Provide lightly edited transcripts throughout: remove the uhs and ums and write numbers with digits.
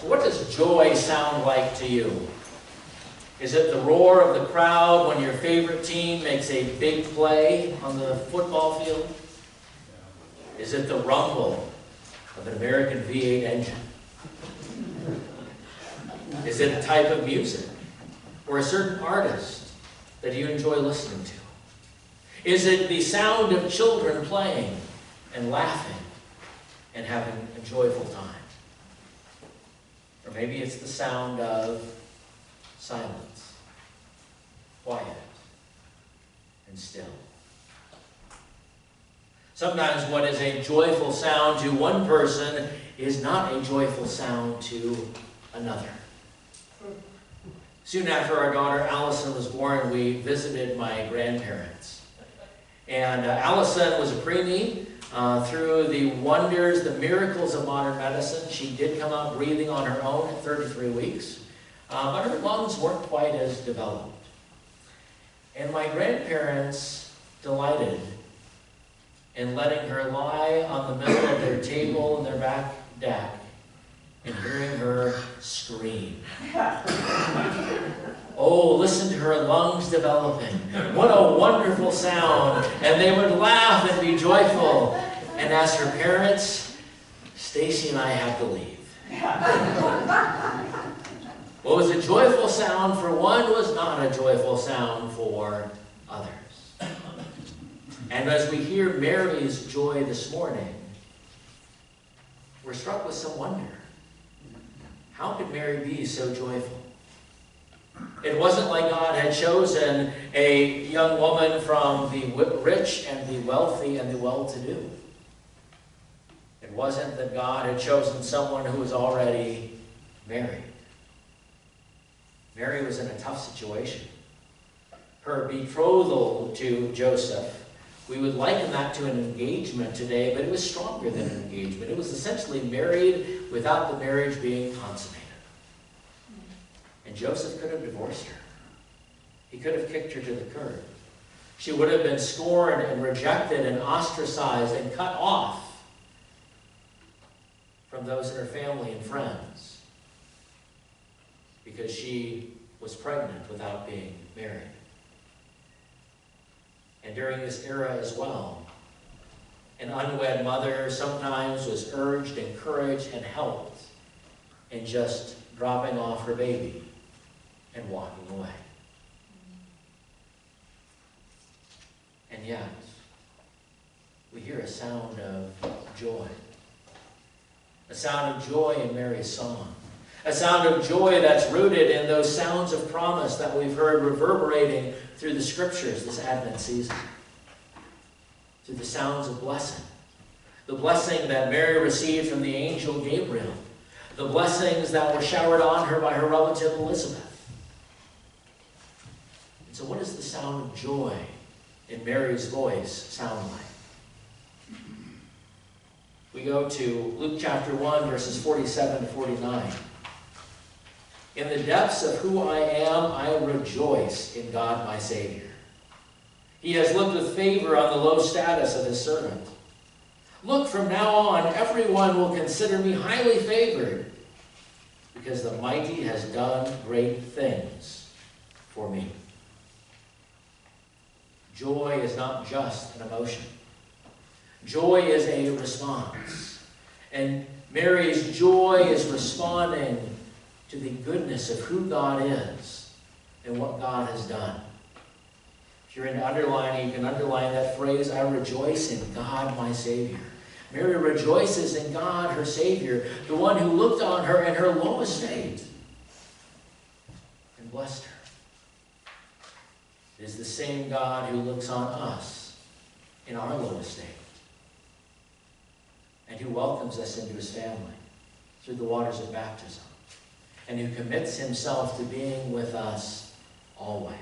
So what does joy sound like to you? Is it the roar of the crowd when your favorite team makes a big play on the football field? Is it the rumble of an American V8 engine? Is it a type of music or a certain artist that you enjoy listening to? Is it the sound of children playing and laughing and having a joyful time? Or maybe it's the sound of silence, quiet, and still. Sometimes what is a joyful sound to one person is not a joyful sound to another. Soon after our daughter Allison was born, we visited my grandparents. And Allison was a preemie. Through the wonders, the miracles of modern medicine, she did come out breathing on her own at 33 weeks. But her lungs weren't quite as developed. And my grandparents delighted in letting her lie on the middle of their table in their back deck and hearing her scream. Oh, listen to her lungs developing. What a wonderful sound. And they would laugh and be joyful. And as her parents, Stacy and I had to leave. What was a joyful sound for one was not a joyful sound for others. And as we hear Mary's joy this morning, we're struck with some wonder. How could Mary be so joyful? It wasn't like God had chosen a young woman from the rich and the wealthy and the well-to-do. It wasn't that God had chosen someone who was already married. Mary was in a tough situation. Her betrothal to Joseph, we would liken that to an engagement today, but it was stronger than an engagement. It was essentially married without the marriage being consummated. And Joseph could have divorced her. He could have kicked her to the curb. She would have been scorned and rejected and ostracized and cut off from those in her family and friends because she was pregnant without being married. And during this era as well, an unwed mother sometimes was urged, encouraged, and helped in just dropping off her baby and walking away. And yet, we hear a sound of joy. A sound of joy in Mary's song. A sound of joy that's rooted in those sounds of promise that we've heard reverberating through the scriptures this Advent season. Through the sounds of blessing. The blessing that Mary received from the angel Gabriel. The blessings that were showered on her by her relative Elizabeth. And so what does the sound of joy in Mary's voice sound like? We go to Luke chapter 1, verses 47 to 49. In the depths of who I am, I rejoice in God my Savior. He has looked with favor on the low status of his servant. Look, from now on, everyone will consider me highly favored, because the mighty has done great things for me. Joy is not just an emotion. Joy is a response. And Mary's joy is responding to the goodness of who God is and what God has done. If you're into underlining, you can underline that phrase, I rejoice in God my Savior. Mary rejoices in God, her Savior, the one who looked on her in her low estate and blessed her. It is the same God who looks on us in our low estate and who welcomes us into his family through the waters of baptism and who commits himself to being with us always.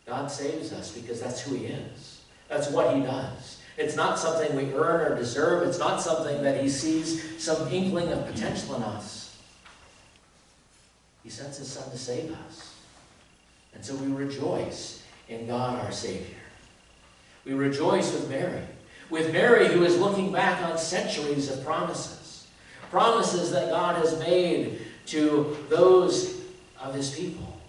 God saves us because that's who he is. That's what he does. It's not something we earn or deserve. It's not something that he sees some inkling of potential in us. He sends his son to save us. And so we rejoice in God our Savior. We rejoice with Mary who is looking back on centuries of promises. promises that God has made to those of his people,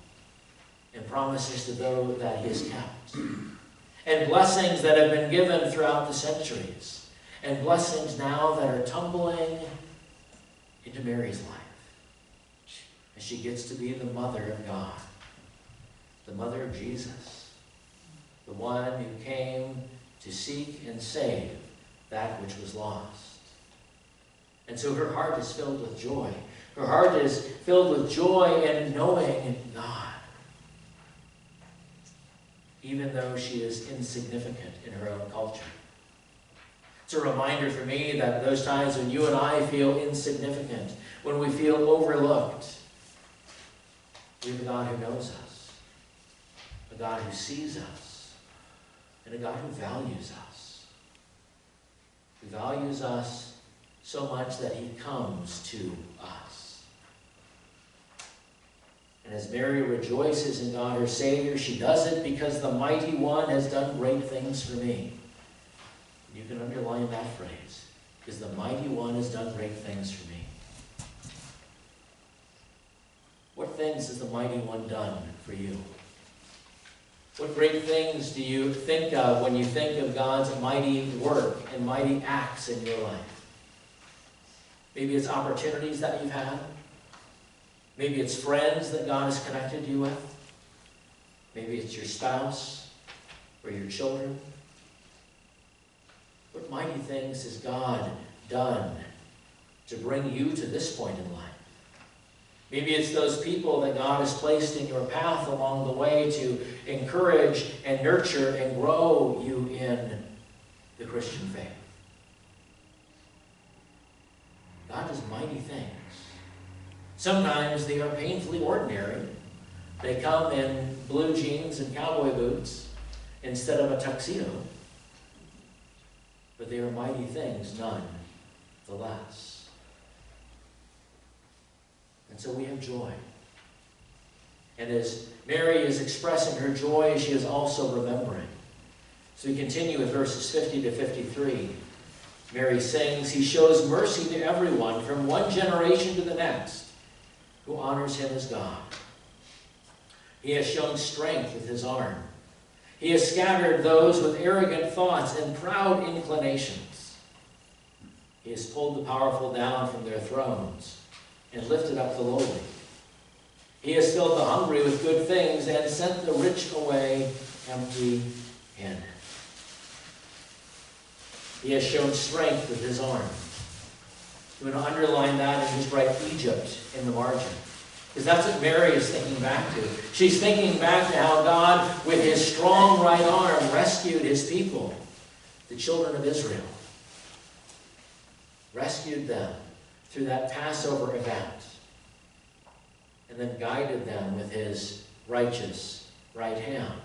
and promises to those that he has kept, and blessings that have been given throughout the centuries, and blessings now that are tumbling into Mary's life as she gets to be the mother of God, the mother of Jesus, the one who came to seek and save that which was lost. And so her heart is filled with joy. Her heart is filled with joy in knowing God, even though she is insignificant in her own culture. It's a reminder for me that those times when you and I feel insignificant, when we feel overlooked, we have a God who knows us, a God who sees us, and a God who values us. He values us so much that he comes to us. And as Mary rejoices in God her Savior, she does it because the Mighty One has done great things for me. You can underline that phrase, because the Mighty One has done great things for me. What things has the Mighty One done for you? What great things do you think of when you think of God's mighty work and mighty acts in your life? Maybe it's opportunities that you've had. Maybe it's friends that God has connected you with. Maybe it's your spouse or your children. What mighty things has God done to bring you to this point in life? Maybe it's those people that God has placed in your path along the way to encourage and nurture and grow you in the Christian faith. God does mighty things. Sometimes they are painfully ordinary. They come in blue jeans and cowboy boots instead of a tuxedo. But they are mighty things nonetheless. And so we have joy. And as Mary is expressing her joy, she is also remembering. So we continue with verses 50 to 53. Mary sings, "He shows mercy to everyone from one generation to the next who honors him as God. He has shown strength with his arm. He has scattered those with arrogant thoughts and proud inclinations. He has pulled the powerful down from their thrones and lifted up the lowly. He has filled the hungry with good things and sent the rich away empty-handed. He has shown strength with his arm." You want to underline that and just write Egypt in the margin, because that's what Mary is thinking back to. She's thinking back to how God, with his strong right arm, rescued his people, the children of Israel. Rescued them through that Passover event, and then guided them with his righteous right hand,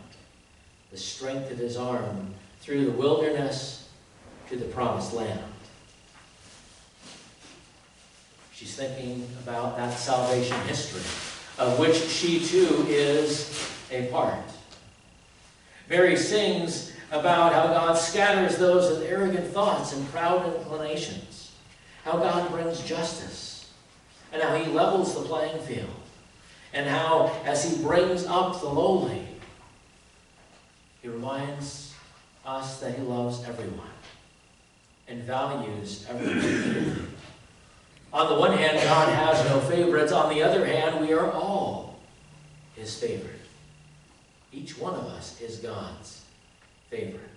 the strength of his arm, through the wilderness to the promised land. She's thinking about that salvation history, of which she too is a part. Mary sings about how God scatters those with arrogant thoughts and proud inclinations, how God brings justice, and how he levels the playing field, and how, as he brings up the lowly, he reminds us that he loves everyone and values everyone. On the one hand, God has no favorites. On the other hand, we are all his favorite. Each one of us is God's favorite.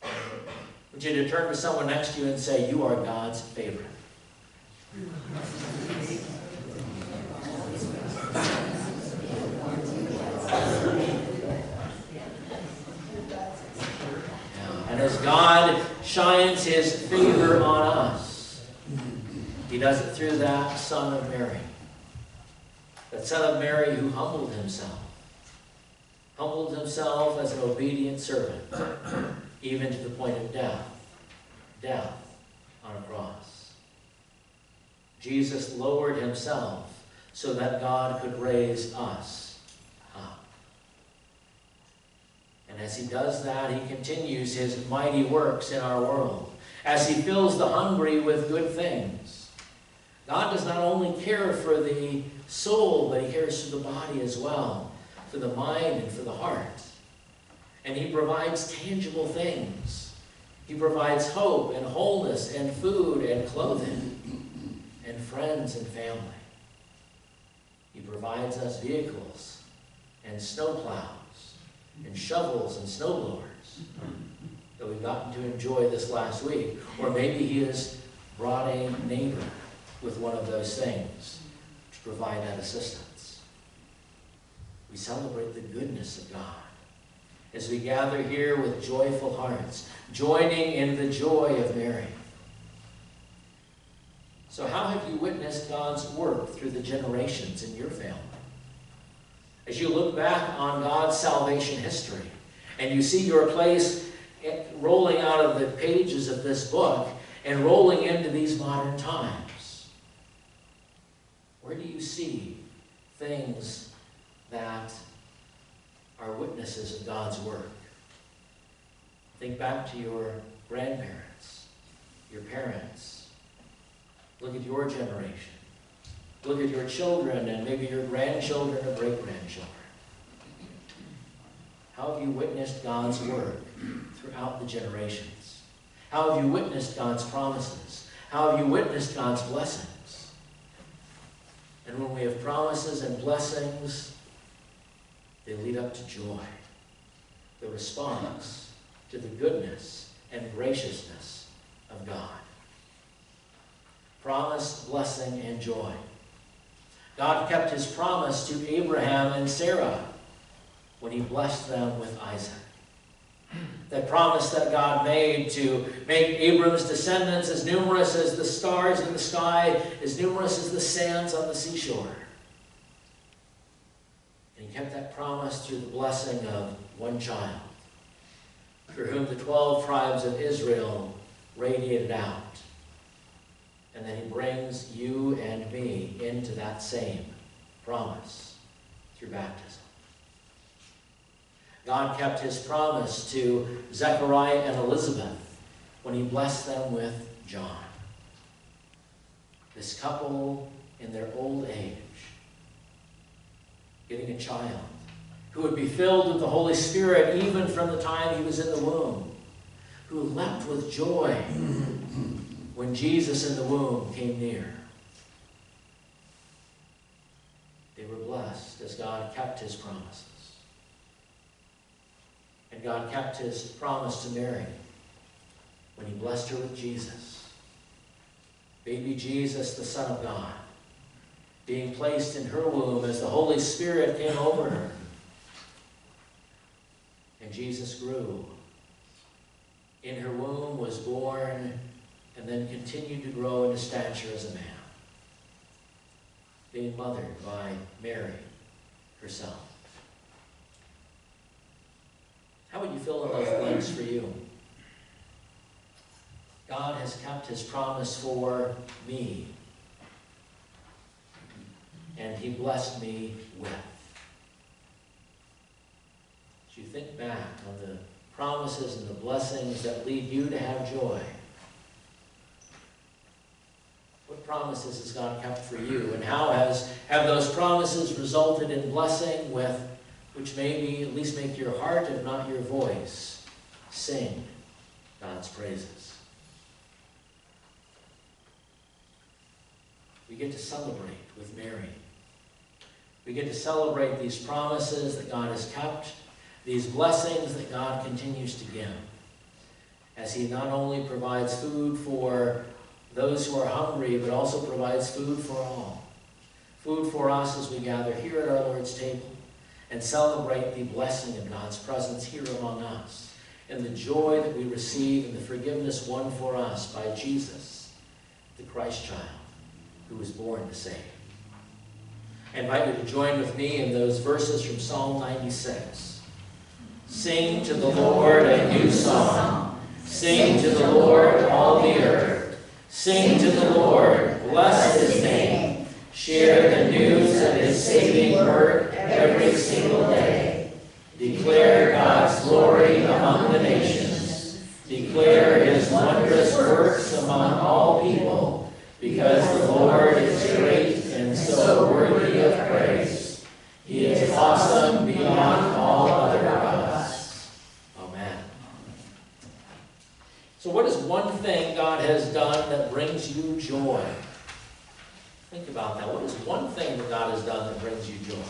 I want you to turn to someone next to you and say, "You are God's favorite." And as God shines his favor on us, he does it through that Son of Mary. That Son of Mary who humbled himself as an obedient servant, even to the point of death on a cross. Jesus lowered himself so that God could raise us up. And as he does that, he continues his mighty works in our world. As he fills the hungry with good things, God does not only care for the soul, but he cares for the body as well, for the mind and for the heart. And he provides tangible things. He provides hope and wholeness and food and clothing and friends and family. He provides us vehicles and snowplows and shovels and snowblowers that we've gotten to enjoy this last week. Or maybe he has brought a neighbor with one of those things to provide that assistance. We celebrate the goodness of God as we gather here with joyful hearts, joining in the joy of Mary. So how have you witnessed God's work through the generations in your family? As you look back on God's salvation history, and you see your place rolling out of the pages of this book and rolling into these modern times, where do you see things that are witnesses of God's work? Think back to your grandparents, your parents. Look at your generation. Look at your children and maybe your grandchildren or great-grandchildren. How have you witnessed God's work throughout the generations? How have you witnessed God's promises? How have you witnessed God's blessings? And when we have promises and blessings, they lead up to joy, the response to the goodness and graciousness of God. Promise, blessing, and joy. God kept his promise to Abraham and Sarah when he blessed them with Isaac. That promise that God made to make Abram's descendants as numerous as the stars in the sky, as numerous as the sands on the seashore. And he kept that promise through the blessing of one child, through whom the 12 tribes of Israel radiated out. And then he brings you and me into that same promise through baptism. God kept his promise to Zechariah and Elizabeth when he blessed them with John. This couple in their old age, getting a child who would be filled with the Holy Spirit even from the time he was in the womb, who leapt with joy when Jesus in the womb came near. They were blessed as God kept his promises. And God kept his promise to Mary when he blessed her with Jesus. Baby Jesus, the Son of God, being placed in her womb as the Holy Spirit came over her. And Jesus grew. In her womb was born and then continued to grow into stature as a man, being mothered by Mary herself. How would you fill in those blanks for you? God has kept his promise for me, and he blessed me with. As you think back on the promises and the blessings that lead you to have joy, what promises has God kept for you? And how have those promises resulted in blessing with, which maybe at least make your heart, if not your voice, sing God's praises? We get to celebrate with Mary. We get to celebrate these promises that God has kept, these blessings that God continues to give, as he not only provides food for those who are hungry, but also provides food for all. Food for us as we gather here at our Lord's table and celebrate the blessing of God's presence here among us, and the joy that we receive and the forgiveness won for us by Jesus, the Christ child, who was born to save. I invite you to join with me in those verses from Psalm 96. Sing to the Lord a new song. Sing to the Lord all the earth. Sing to the Lord, bless his name. Share the news of his saving work every single day. Declare God's glory among the nations. Declare his wondrous works among all people, because the Lord is brings you joy? Think about that. What is one thing that God has done that brings you joy?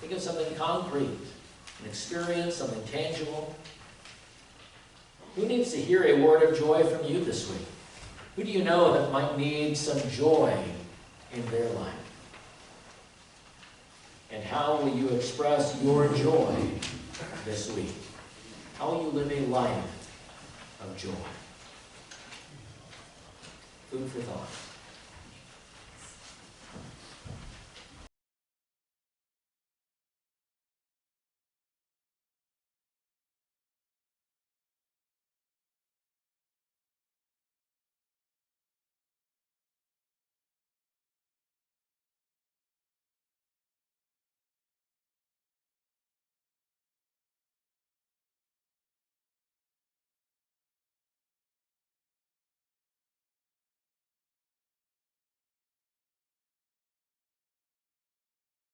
Think of something concrete, an experience, something tangible. Who needs to hear a word of joy from you this week? Who do you know that might need some joy in their life? And how will you express your joy this week? How will you live a life of joy? Food for thought.